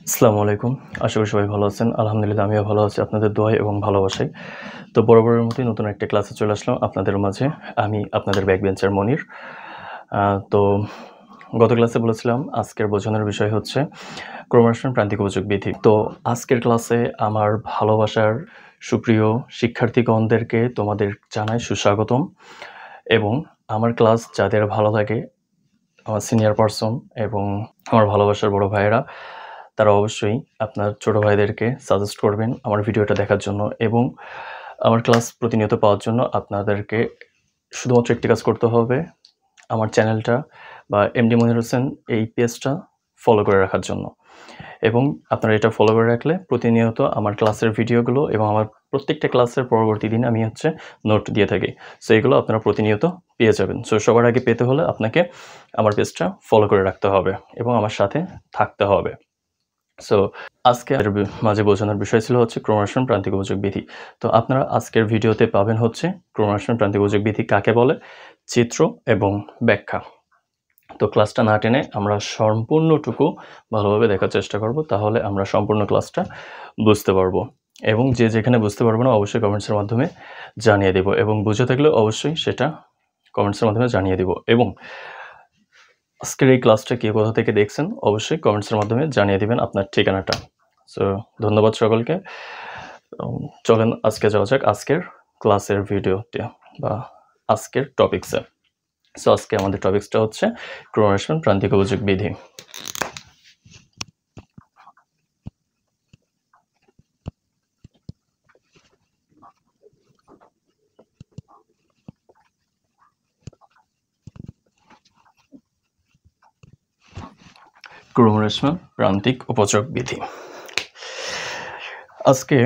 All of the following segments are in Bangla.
আসসালামু আলাইকুম। আশা করি সবাই ভালো আছেন। আলহামদুলিল্লাহ আমিও ভালো আছি আপনাদের দোয়ায় এবং ভালোবাসায়। তো বরাবরের মতোই নতুন একটা ক্লাসে চলে আসলাম আপনাদের মাঝে। আমি আপনাদের ব্যাকবেঞ্চার মনির। তো গত ক্লাসে বলেছিলাম আজকের বোঝানোর বিষয় হচ্ছে ক্রমহ্রাসমান প্রান্তিক উপযোগ বিধি। তো আজকের ক্লাসে আমার ভালোবাসার সুপ্রিয় শিক্ষার্থীগণদেরকে তোমাদের জানাই সুস্বাগতম এবং আমার ক্লাস যাদের ভালো লাগে আমার সিনিয়র পারসন এবং আমার ভালোবাসার বড় ভাইয়েরা তারা অবশ্যই আপনার ছোট ভাইদেরকে সাজেস্ট করবেন আমার ভিডিওটা দেখার জন্য এবং আমার ক্লাস প্রতিনিয়ত পাওয়ার জন্য আপনাদেরকে শুধুমাত্র একটি কাজ করতে হবে আমার চ্যানেলটা বা এমডি মনির হোসেন এই পেজটা ফলো করে রাখার জন্য এবং আপনারা এটা ফলো করে রাখলে প্রতিনিয়ত আমার ক্লাসের ভিডিওগুলো এবং আমার প্রত্যেকটা ক্লাসের পরবর্তী দিন আমি নোট দিয়ে থাকি। সো এগুলো আপনারা প্রতিনিয়ত পেয়ে যাবেন। সো সবার আগে পেতে হলে আপনাকে আমার পেজটা ফলো করে রাখতে হবে এবং আমার সাথে থাকতে হবে। সো আজকে মাঝে বোঝানোর বিষয় ছিল হচ্ছে ক্রমহ্রাসমান প্রান্তিক উপযোগ বিধি। তো আপনারা আজকের ভিডিওতে পাবেন হচ্ছে ক্রমহ্রাসমান প্রান্তিক উপযোগ বিধি কাকে বলে, চিত্র এবং ব্যাখ্যা। তো ক্লাসটা না টেনে আমরা সম্পূর্ণটুকু ভালোভাবে দেখার চেষ্টা করব, তাহলে আমরা সম্পূর্ণ ক্লাসটা বুঝতে পারবো এবং যে যেখানে বুঝতে পারবো না অবশ্যই কমেন্টসের মাধ্যমে জানিয়ে দেব এবং বুঝে থাকলে অবশ্যই সেটা কমেন্টসের মাধ্যমে জানিয়ে দেব এবং আজকের এই ক্লাসটা কে কোথা থেকে দেখছেন অবশ্যই কমেন্টসের মাধ্যমে জানিয়ে দিবেন আপনার ঠিকানাটা। সো ধন্যবাদ সকলকে। চলেন আজকে যাওয়া যাক আজকের ক্লাসের ভিডিওতে বা আজকের টপিকসে। সো আজকে আমাদের টপিকসটা হচ্ছে ক্রমহ্রাসমান প্রান্তিক উপযোগ বিধি। ক্রমহ্রাসমান প্রান্তিক উপযোগ বিধি। আজকে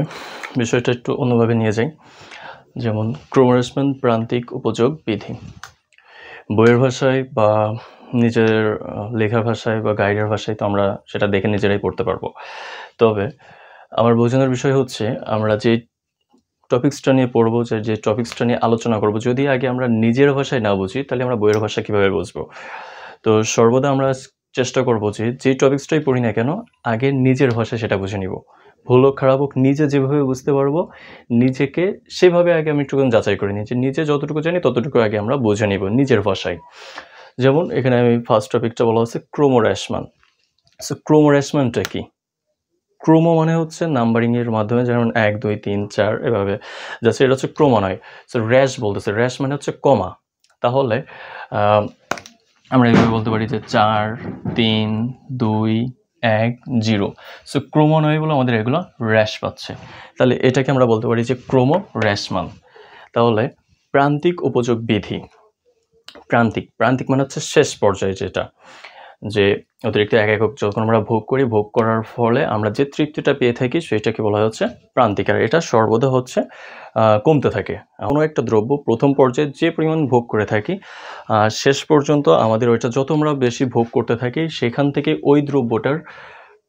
বিষয়টা একটু অন্যভাবে নিয়ে যাই। যেমন ক্রমহ্রাসমান প্রান্তিক উপযোগ বিধি বইয়ের ভাষায় বা নিজের লেখার ভাষায় বা গাইডের ভাষায় তো আমরা সেটা দেখে নিজেরাই পড়তে পারবো। তবে আমার বোঝানোর বিষয় হচ্ছে আমরা যে টপিক্সটা নিয়ে পড়বো, যে টপিক্সটা নিয়ে আলোচনা করব, যদি আগে আমরা নিজের ভাষায় না বুঝি তাহলে আমরা বইয়ের ভাষা কীভাবে বুঝবো। তো সর্বদা আমরা চেষ্টা করব যে টপিক্সটাই পড়ি না কেন আগে নিজের ভাষায় সেটা বুঝে নিব। ভুল হোক খারাপ হোক নিজে যেভাবে বুঝতে পারবো নিজেকে সেভাবে আগে আমি একটুখানি যাচাই করে নিই যে নিজে যতটুকু জানি ততটুকু আগে আমরা বুঝে নিব নিজের ভাষায়। যেমন এখানে আমি ফার্স্ট টপিকটা বলা হচ্ছে ক্রমহ্রাসমান। সো ক্রমহ্রাসমানটা কি? ক্রম মানে হচ্ছে নাম্বারিংয়ের মাধ্যমে, যেমন 1 2 3 4 এভাবে যাচ্ছে, এটা হচ্ছে ক্রমান্বয়। সো র্যাশ বলতেছে, র্যাশ মানে হচ্ছে কমা। তাহলে আমরা এইভাবে বলতে পারি যে 4 3 2 1 0। সো ক্রমান্বয় বলে আমাদের এগুলো র্যাশ পাচ্ছে, তাহলে এটাকে আমরা বলতে পারি যে ক্রমহ্রাসমান। তাহলে প্রান্তিক উপযোগ বিধি, প্রান্তিক মানে হচ্ছে শেষ পর্যায়ে, যেটা যে অতিরিক্ত এক একক যখন আমরা ভোগ করি, ভোগ করার ফলে আমরা যে তৃপ্তিটা পেয়ে থাকি সেটাকে বলা হচ্ছে প্রান্তিক। আর এটা সর্বদা হচ্ছে কমতে থাকে। কোনো একটা দ্রব্য প্রথম পর্যায়ে যে পরিমাণ ভোগ করে থাকি শেষ পর্যন্ত আমাদের ওইটা যত আমরা বেশি ভোগ করতে থাকি সেখান থেকে ওই দ্রব্যটার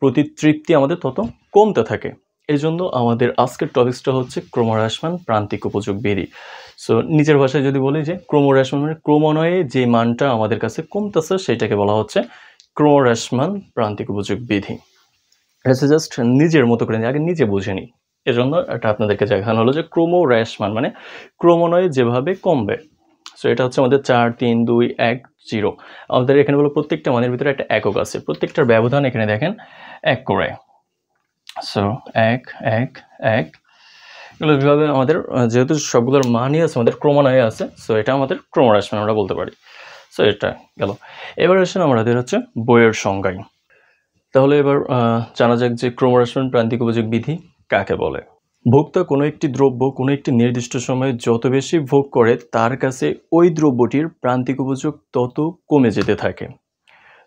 প্রতি তৃপ্তি আমাদের তত কমতে থাকে। এই জন্য আমাদের আজকের টপিকসটা হচ্ছে ক্রমহ্রাসমান প্রান্তিক উপযোগ বিধি। সো নিজের ভাষায় যদি বলি যে ক্রমহ্রাসমান মানে ক্রমান্বয়ে যে মানটা আমাদের কাছে কমতেছে সেটাকে বলা হচ্ছে ক্রমহ্রাসমান প্রান্তিক উপযোগ বিধি। এটা জাস্ট নিজের মতো করে আগে নিজে বুঝে নিই, এজন্য এটা আপনাদেরকে দেখানো হলো যে ক্রমহ্রাসমান মানে ক্রমান্বয়ে যেভাবে কমবে। সো এটা হচ্ছে আমাদের 4 3 2 1 0। আমাদের এখানে বলো প্রত্যেকটা মানের ভিতরে একটা একক আছে, প্রত্যেকটার ব্যবধান এখানে দেখেন 1 করে। সো 1 1 1 এগুলো এইভাবে আমাদের যেহেতু সবগুলোর মানই আছে আমাদের ক্রমান্বয়ে আছে, সো এটা আমাদের ক্রমহ্রাসমান আমরা বলতে পারি। সো এটা গেল। এবার আসেন আমাদের হচ্ছে বইয়ের সংজ্ঞায়। তাহলে এবার জানা যাক যে ক্রমহ্রাসমান প্রান্তিক উপযোগ বিধি কাকে বলে। ভোক্তা কোনো একটি দ্রব্য কোনো একটি নির্দিষ্ট সময়ে যত বেশি ভোগ করে তার কাছে ওই দ্রব্যটির প্রান্তিক উপযোগ তত কমে যেতে থাকে।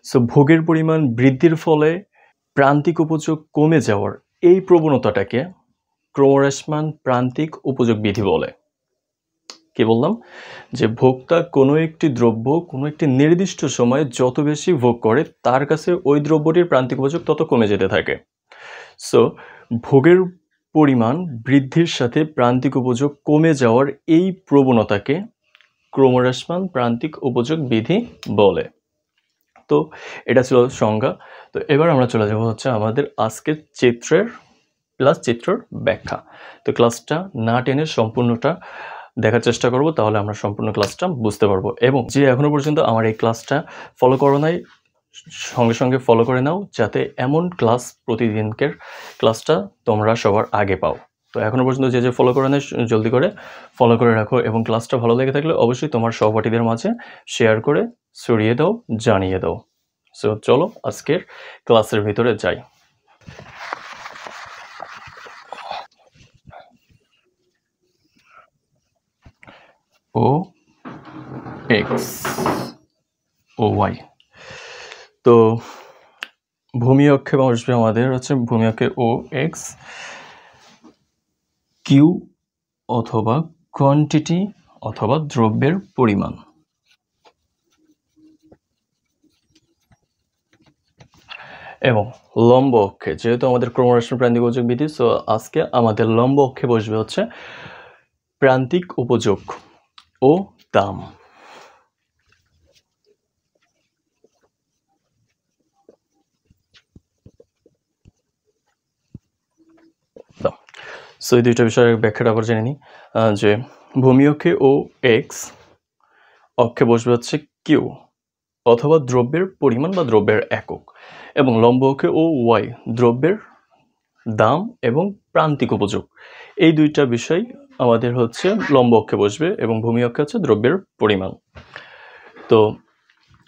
সো ভোগের পরিমাণ বৃদ্ধির ফলে প্রান্তিক উপযোগ কমে যাওয়ার এই প্রবণতাটাকে ক্রমহ্রাসমান প্রান্তিক উপযোগ বিধি বলে। কি বললাম? যে ভোক্তা কোনো একটি দ্রব্য কোনো একটি নির্দিষ্ট সময়ে যত বেশি ভোগ করে তার কাছে ওই দ্রব্যটির প্রান্তিক উপযোগ তত কমে যেতে থাকে। সো ভোগের পরিমাণ বৃদ্ধির সাথে প্রান্তিক উপযোগ কমে যাওয়ার এই প্রবণতাকে ক্রমহ্রাসমান প্রান্তিক উপযোগ বিধি বলে। তো এটা ছিল সংজ্ঞা। তো এবার আমরা চলে যাব হচ্ছে আমাদের আজকের চিত্রের প্লাস চিত্রের ব্যাখ্যা। তো ক্লাসটা না টেনে সম্পূর্ণটা দেখার চেষ্টা করব, তাহলে আমরা সম্পূর্ণ ক্লাসটা বুঝতে পারবো। এবং যে এখনো পর্যন্ত আমার এই ক্লাসটা ফলো করো নাই, সঙ্গে সঙ্গে ফলো করে নাও, যাতে এমন ক্লাস প্রতিদিনকের ক্লাসটা তোমরা সবার আগে পাও। তো এখনো পর্যন্ত যে ফলো করে নেয় জলদি করে ফলো করে রাখো, এবং ক্লাসটা ভালো লেগে থাকলে অবশ্যই তোমার সহপাঠীদের মাঝে শেয়ার করে ছড়িয়ে দাও, জানিয়ে দাও। সো চলো আজকের ক্লাসের ভিতরে যাই। ও এক্স ও ওয়াই, তো ভূমি অক্ষে বসবে আমাদের হচ্ছে ভূমি অক্ষে ও এক্স, কিউ অথবা কোয়ান্টিটি অথবা দ্রব্যের পরিমাণ, এবং লম্ব অক্ষে যেহেতু আমাদের ক্রমহ্রাসমান প্রান্তিক উপযোগ বিধি, সো আজকে আমাদের লম্ব অক্ষে বসবে হচ্ছে প্রান্তিক উপযোগ ও দাম। সো এই দুইটা বিষয়ের ব্যাখ্যাটা আবার জেনে নিই। যে ভূমি অক্ষে ও এক্স অক্ষে বসবে হচ্ছে কিউ অথবা দ্রব্যের পরিমাণ বা দ্রব্যের একক, এবং লম্ব অক্ষে ও ওয়াই দ্রব্যের দাম এবং প্রান্তিক উপযোগ। এই দুইটা বিষয় আমাদের হচ্ছে লম্ব অক্ষে বসবে, এবং ভূমি অক্ষে হচ্ছে দ্রব্যের পরিমাণ। তো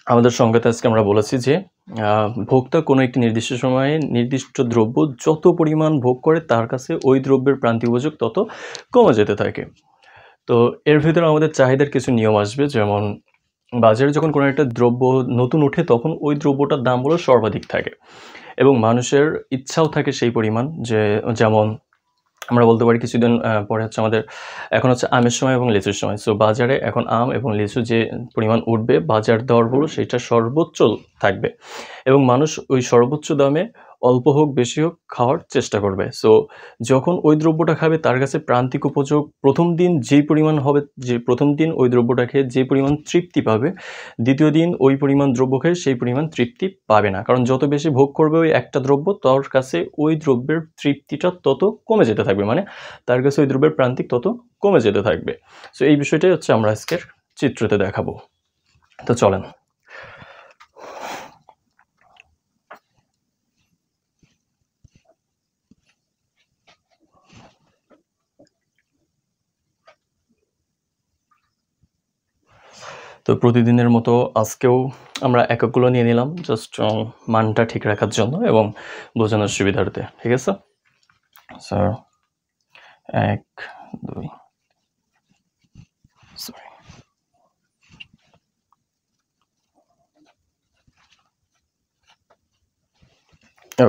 আমাদের সংজ্ঞাতে আজকে আমরা বলেছি যে ভোক্তা কোনো একটি নির্দিষ্ট সময়ে নির্দিষ্ট দ্রব্য যত পরিমাণ ভোগ করে তার কাছে ওই দ্রব্যের প্রান্তিক উপযোগ তত কমে যেতে থাকে। তো এর ভিতরে আমাদের চাহিদার কিছু নিয়ম আসবে, যেমন বাজারে যখন কোনো একটা দ্রব্য নতুন ওঠে তখন ওই দ্রব্যটার দামগুলো সর্বাধিক থাকে, এবং মানুষের ইচ্ছাও থাকে সেই পরিমাণ। যেমন আমরা বলতে পারি কিছুদিন পরে হচ্ছে আমাদের এখন হচ্ছে আমের সময় এবং লিচুর সময়। সো বাজারে এখন আম এবং লিচু যে পরিমাণ উঠবে, বাজার দরগুলো সেটা সর্বোচ্চ থাকবে, এবং মানুষ ওই সর্বোচ্চ দামে অল্প হোক বেশি হোক খাওয়ার চেষ্টা করবে। সো যখন ওই দ্রব্যটা খাবে তার কাছে প্রান্তিক উপযোগ প্রথম দিন যেই পরিমাণ হবে, যে প্রথম দিন ওই দ্রব্যটা খেয়ে যে পরিমাণ তৃপ্তি পাবে, দ্বিতীয় দিন ওই পরিমাণ দ্রব্য খেয়ে সেই পরিমাণ তৃপ্তি পাবে না, কারণ যত বেশি ভোগ করবে ওই একটা দ্রব্য তার কাছে ওই দ্রব্যের তৃপ্তিটা তত কমে যেতে থাকবে, মানে তার কাছে ওই দ্রব্যের প্রান্তিক তত কমে যেতে থাকবে। সো এই বিষয়টাই হচ্ছে আমরা আজকের চিত্রতে দেখাবো। তো চলেন। তো প্রতিদিনের মতো আজকেও আমরা এককগুলো নিয়ে নিলাম, জাস্ট মানটা ঠিক রাখার জন্য এবং বোঝানোর সুবিধার্থে, ঠিক আছে? স্যার 1 2 সরি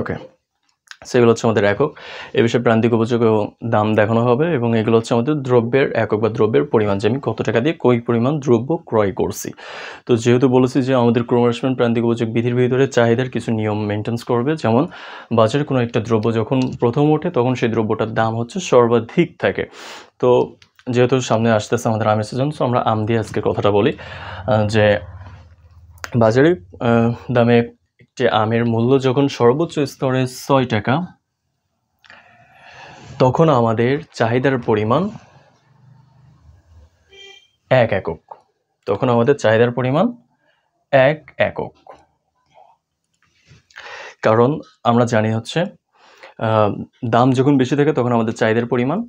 ওকে, সেগুলো হচ্ছে আমাদের একক। এ বিষয়ে প্রান্তিক উপযোগ এবং দাম দেখানো হবে, এবং এগুলো হচ্ছে আমাদের দ্রব্যের একক বা দ্রব্যের পরিমাণ, যে আমি কত টাকা দিয়ে কই পরিমাণ দ্রব্য ক্রয় করছি। তো যেহেতু বলেছি যে আমাদের ক্রমহ্রাসমান প্রান্তিক উপযোগ বিধির ভিতরে চাহিদার কিছু নিয়ম মেনটেন্স করবে, যেমন বাজারে কোনো একটা দ্রব্য যখন প্রথম ওঠে তখন সেই দ্রব্যটার দাম হচ্ছে সর্বাধিক থাকে। তো যেহেতু সামনে আসতেছে আমাদের আমের সিজন, সো আমরা আম দিয়ে আজকে কথাটা বলি। যে বাজারে দামে একটি আমের মূল্য যখন সর্বোচ্চ স্তরে 6 টাকা, তখন আমাদের চাহিদার পরিমাণ 1 একক। তখন আমাদের চাহিদার পরিমাণ 1 একক, কারণ আমরা জানি হচ্ছে দাম যখন বেশি থাকে তখন আমাদের চাহিদার পরিমাণ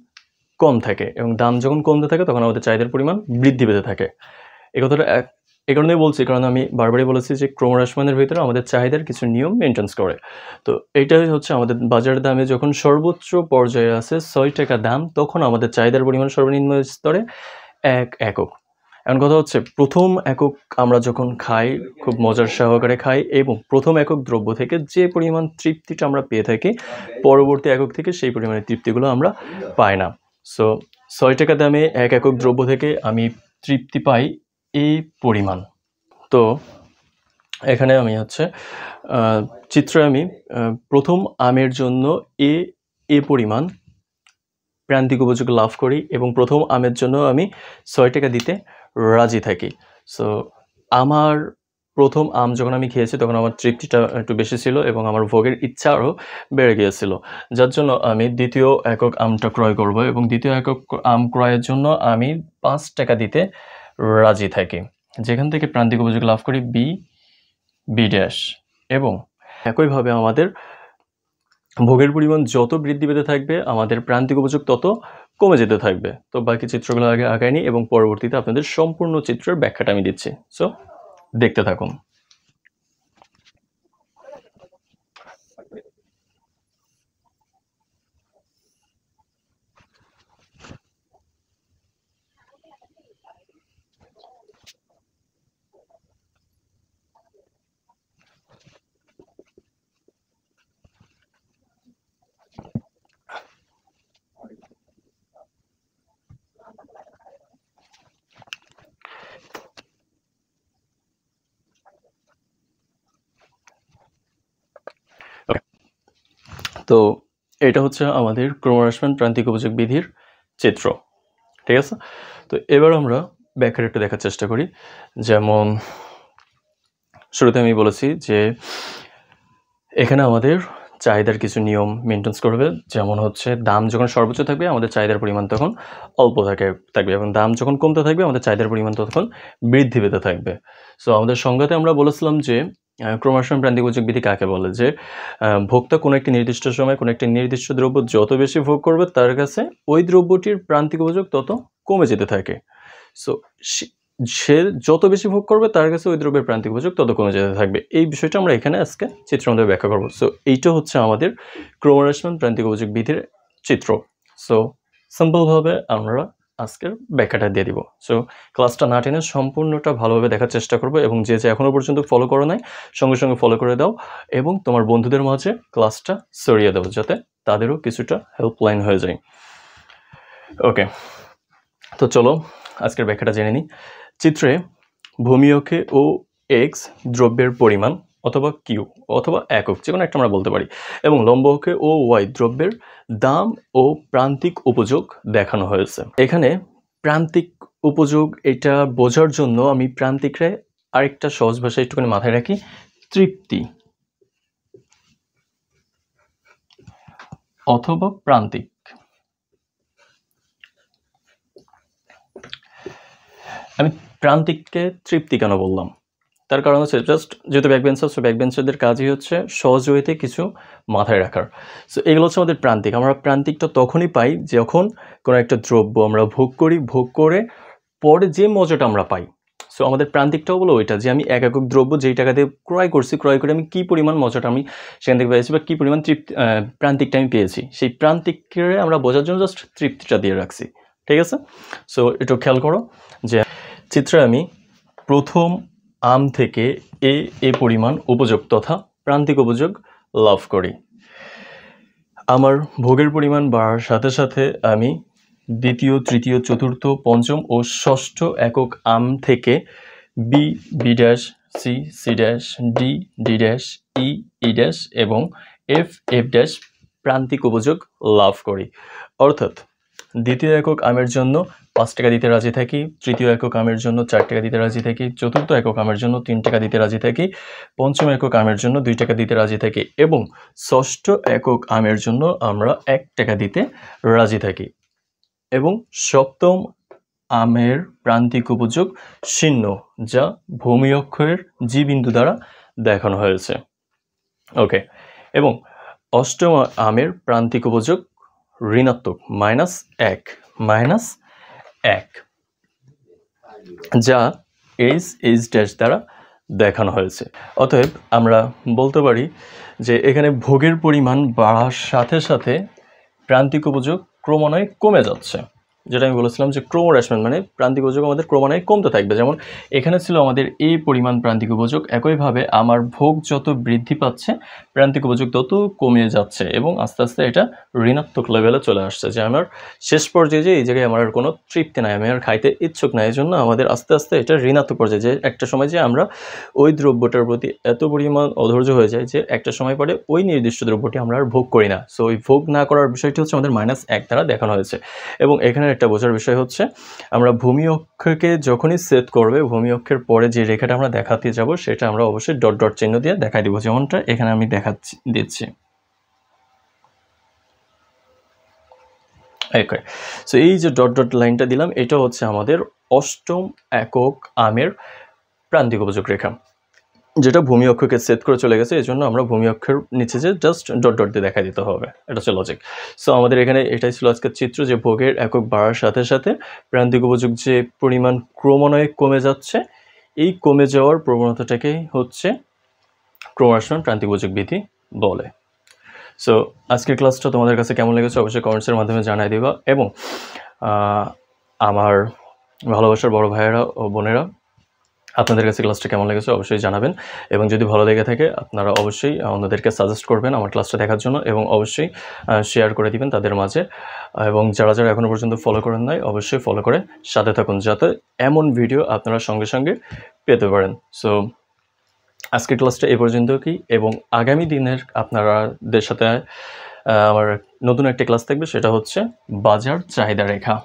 কম থাকে, এবং দাম যখন কমতে থাকে তখন আমাদের চাহিদার পরিমাণ বৃদ্ধি পেতে থাকে। এই কথাটা এই কারণেই বলছি, কারণ আমি বারবারই বলেছি যে ক্রমহ্রাসমানের ভিতরে আমাদের চাহিদার কিছু নিয়ম মেনটেন্স করে। তো এইটাই হচ্ছে আমাদের বাজার দামে যখন সর্বোচ্চ পর্যায়ে আছে 6 টাকা দাম, তখন আমাদের চাহিদার পরিমাণ সর্বনিম্ন স্তরে 1 একক। এখন কথা হচ্ছে প্রথম একক আমরা যখন খাই খুব মজার সহকারে খাই, এবং প্রথম একক দ্রব্য থেকে যে পরিমাণ তৃপ্তিটা আমরা পেয়ে থাকি, পরবর্তী একক থেকে সেই পরিমাণের তৃপ্তিগুলো আমরা পাই না। সো 6 টাকা দামে 1 একক দ্রব্য থেকে আমি তৃপ্তি পাই এই পরিমাণ। তো এখানে আমি হচ্ছে চিত্রে আমি প্রথম আমের জন্য এ পরিমাণ প্রান্তিক উপযোগ লাভ করি, এবং প্রথম আমের জন্য আমি 6 টাকা দিতে রাজি থাকি। সো আমার প্রথম আম যখন আমি খেয়েছি তখন আমার তৃপ্তিটা একটু বেশি ছিল এবং আমার ভোগের ইচ্ছা আরও বেড়ে গিয়েছিল, যার জন্য আমি দ্বিতীয় একক আমটা ক্রয় করব এবং দ্বিতীয় একক আম ক্রয়ের জন্য আমি 5 টাকা দিতে রাজি থাকি, যেখান থেকে প্রান্তিক উপযোগ লাভ করি বি ড্যাশ। এবং একইভাবে আমাদের ভোগের পরিমাণ যত বৃদ্ধি পেতে থাকবে আমাদের প্রান্তিক উপযোগ তত কমে যেতে থাকবে। তো বাকি চিত্রগুলো আগে আগায় নিই এবং পরবর্তীতে আপনাদের সম্পূর্ণ চিত্রের ব্যাখ্যাটা আমি দিচ্ছি, সো দেখতে থাকুন। তো এটা হচ্ছে আমাদের ক্রমহ্রাসমান প্রান্তিক উপযোগ বিধির চিত্র, ঠিক আছে। তো এবার আমরা ব্যাখ্যাটা একটু দেখার চেষ্টা করি। যেমন শুরুতে আমি বলেছি যে এখানে আমাদের চাহিদার কিছু নিয়ম মেনটেন্স করবে, যেমন হচ্ছে দাম যখন সর্বোচ্চ থাকবে আমাদের চাহিদার পরিমাণ তখন অল্প থাকবে এবং দাম যখন কমতে থাকবে আমাদের চাহিদার পরিমাণ তখন বৃদ্ধি পেতে থাকবে। সো আমাদের সংজ্ঞাতে আমরা বলেছিলাম যে ক্রমহ্রাসমান প্রান্তিক উপযোগ বিধি কাকে বলে, যে ভোক্তা কোনো একটি নির্দিষ্ট সময় কোনো একটি নির্দিষ্ট দ্রব্য যত বেশি ভোগ করবে তার কাছে ওই দ্রব্যটির প্রান্তিক উপযোগ তত কমে যেতে থাকে। সো সে যত বেশি ভোগ করবে তার কাছে ওই দ্রব্যের প্রান্তিক উপযোগ তত কমে যেতে থাকবে। এই বিষয়টা আমরা এখানে আজকে চিত্র মধ্যে ব্যাখ্যা করবো। সো এইটা হচ্ছে আমাদের ক্রমহ্রাসমান প্রান্তিক উপযোগ বিধির চিত্র। সো সিম্পলভাবে আমরা আজকের ব্যাখ্যাটা দিয়ে দিব। সো ক্লাসটা না টেনে সম্পূর্ণটা ভালোভাবে দেখার চেষ্টা করবো এবং যে এখনও পর্যন্ত ফলো করো নাই সঙ্গে সঙ্গে ফলো করে দাও এবং তোমার বন্ধুদের মাঝে ক্লাসটা ছড়িয়ে দাও যাতে তাদেরও কিছুটা হেল্পলাইন হয়ে যায়। ওকে, তো চলো আজকের ব্যাখ্যাটা জেনে নিই। চিত্রে ভূমি অক্ষে ও এক্স দ্রব্যের পরিমাণ অথবা কিউ অথবা একক যে কোনো একটা আমরা বলতে পারি এবং লম্ব অক্ষে ও ওয়াই দ্রব্যের দাম ও প্রান্তিক উপযোগ দেখানো হয়েছে। এখানে প্রান্তিক উপযোগ এটা বোঝার জন্য আমি প্রান্তিকরে আরেকটা সহজ ভাষায় একটুখানি মাথায় রাখি, তৃপ্তি অথবা প্রান্তিক। আমি প্রান্তিককে তৃপ্তি কেন বললাম, তার কারণ হচ্ছে জাস্ট যেহেতু ব্যাকবেঞ্চার, সো ব্যাকবেঞ্চারদের কাজই হচ্ছে সহজ ওয়েতে কিছু মাথায় রাখার। সো এগুলো হচ্ছে আমাদের প্রান্তিক। আমরা প্রান্তিকটা তখনই পাই যখন কোনো একটা দ্রব্য আমরা ভোগ করি, ভোগ করে পরে যে মজাটা আমরা পাই। সো আমাদের প্রান্তিকটাও বলো ওইটা যে আমি এক একক দ্রব্য যেই টাকা দিয়ে ক্রয় করছি, ক্রয় করে আমি কী পরিমাণ মজাটা আমি সেখান থেকে পেয়েছি বা কী পরিমাণ প্রান্তিকটা আমি পেয়েছি, সেই প্রান্তিককে আমরা বোঝার জন্য জাস্ট তৃপ্তিটা দিয়ে রাখছি, ঠিক আছে। সো একটু খেয়াল করো যে চিত্রে আমি প্রথম আম থেকে এ পরিমাণ উপযোগ তথা প্রান্তিক উপযোগ লাভ করি। আমার ভোগের পরিমাণ বাড়ার সাথে সাথে আমি দ্বিতীয়, তৃতীয়, চতুর্থ, পঞ্চম ও ষষ্ঠ একক আম থেকে B dash, C dash, D dash, E dash এবং এফ ড্যাশ প্রান্তিক উপযোগ লাভ করি। অর্থাৎ দ্বিতীয় একক আমের জন্য 5 টাকা দিতে রাজি থাকি, তৃতীয় একক আমের জন্য 4 টাকা দিতে রাজি থাকি, চতুর্থ একক আমের জন্য 3 টাকা দিতে রাজি থাকি, পঞ্চম একক আমের জন্য 2 টাকা দিতে রাজি থাকি এবং ষষ্ঠ একক আমের জন্য আমরা 1 টাকা দিতে রাজি থাকি এবং সপ্তম আমের প্রান্তিক উপযোগ 0, যা ভূমি অক্ষের জি বিন্দু দ্বারা দেখানো হয়েছে। ওকে, এবং অষ্টম আমের প্রান্তিক উপযোগ ঋণাত্মক -1, যা এইচ ড্যাশ দ্বারা দেখানো হয়েছে। অতএব আমরা বলতে পারি যে এখানে ভোগের পরিমাণ বাড়ার সাথে সাথে প্রান্তিক উপযোগ ক্রমান্বয়ে কমে যাচ্ছে, যেটা আমি বলেছিলাম যে ক্রমহ্রাসমান মানে প্রান্তিক উপযোগ আমাদের ক্রমান্বয়ে কমতে থাকবে। যেমন এখানে ছিল আমাদের এই পরিমাণ প্রান্তিক উপযোগ, একইভাবে আমার ভোগ যত বৃদ্ধি পাচ্ছে প্রান্তিক উপযোগ তত কমে যাচ্ছে এবং আস্তে আস্তে এটা ঋণাত্মক লেভেলে চলে আসছে, যে আমার শেষ পর্যায়ে যে এই জায়গায় আমার আর কোনো তৃপ্তি নাই, আমি আর খাইতে ইচ্ছুক নাই। এই জন্য আমাদের আস্তে আস্তে এটা ঋণাত্মক পর্যায়ে, যে একটা সময় যে আমরা ওই দ্রব্যটার প্রতি এত পরিমাণ অধৈর্য হয়ে যায় যে একটা সময় পরে ওই নির্দিষ্ট দ্রব্যটি আমরা আর ভোগ করি না। সো ওই ভোগ না করার বিষয়টি হচ্ছে আমাদের -1 দ্বারা দেখানো হয়েছে। এবং এখানে একটা বোঝার বিষয় হচ্ছে আমরা ভূমি অক্ষকে যখনই সেট করবে ভূমি অক্ষের পরে যে রেখাটা আমরা দেখাতে যাব সেটা আমরা অবশ্যই ডট ডট চিহ্ন দিয়ে দেখাই দিব, যেমনটা এখানে আমি দিচ্ছি। ওকে, সো এই যে ডট ডট লাইনটা দিলাম এটা হচ্ছে আমাদের অষ্টম একক আমের প্রান্তিক উপযোগ রেখা, যেটা ভূমি অক্ষকে সেট করে চলে গেছে। এই জন্য আমরা ভূমি অক্ষের নিচে যে জাস্ট ডট ডট দিয়ে দেখা দিতে হবে, এটা হচ্ছে লজিক। সো আমাদের এখানে এটাই ছিল আজকের চিত্র, যে ভোগের একক বাড়ার সাথে সাথে প্রান্তিক উপযোগ যে পরিমাণ ক্রমান্বয়ে কমে যাচ্ছে, এই কমে যাওয়ার প্রবণতাটাকেই হচ্ছে ক্রমহ্রাসমান প্রান্তিক উপযোগ বিধি বলে। সো আজকের ক্লাসটা তোমাদের কাছে কেমন লেগেছে অবশ্যই কমেন্টসের মাধ্যমে জানাই দিবা, এবং আমার ভালোবাসার বড় ভাইয়েরা ও বোনেরা আপনাদের কাছে ক্লাসটা কেমন লেগেছে অবশ্যই জানাবেন, এবং যদি ভালো লেগে থাকে আপনারা অবশ্যই অন্যদেরকে সাজেস্ট করবেন আমার ক্লাসটা দেখার জন্য, এবং অবশ্যই শেয়ার করে দিবেন তাদের মাঝে। এবং যারা যারা এখনও পর্যন্ত ফলো করেন নাই অবশ্যই ফলো করে সাথে থাকুন, যাতে এমন ভিডিও আপনারা সঙ্গে সঙ্গে পেতে পারেন। সো আজকের ক্লাসটা এ পর্যন্ত কি, এবং আগামী দিনের আপনাদের সাথে আমার নতুন একটা ক্লাস থাকবে, সেটা হচ্ছে বাজার চাহিদা রেখা।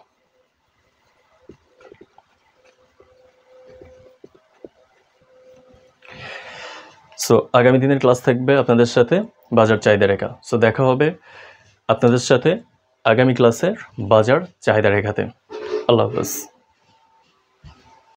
সো আগামী দিনের ক্লাস থাকবে আপনাদের সাথে বাজার চাহিদা রেখা। সো দেখা হবে আপনাদের সাথে আগামী ক্লাসের বাজার চাহিদা রেখাতে। আল্লাহ হাফেজ।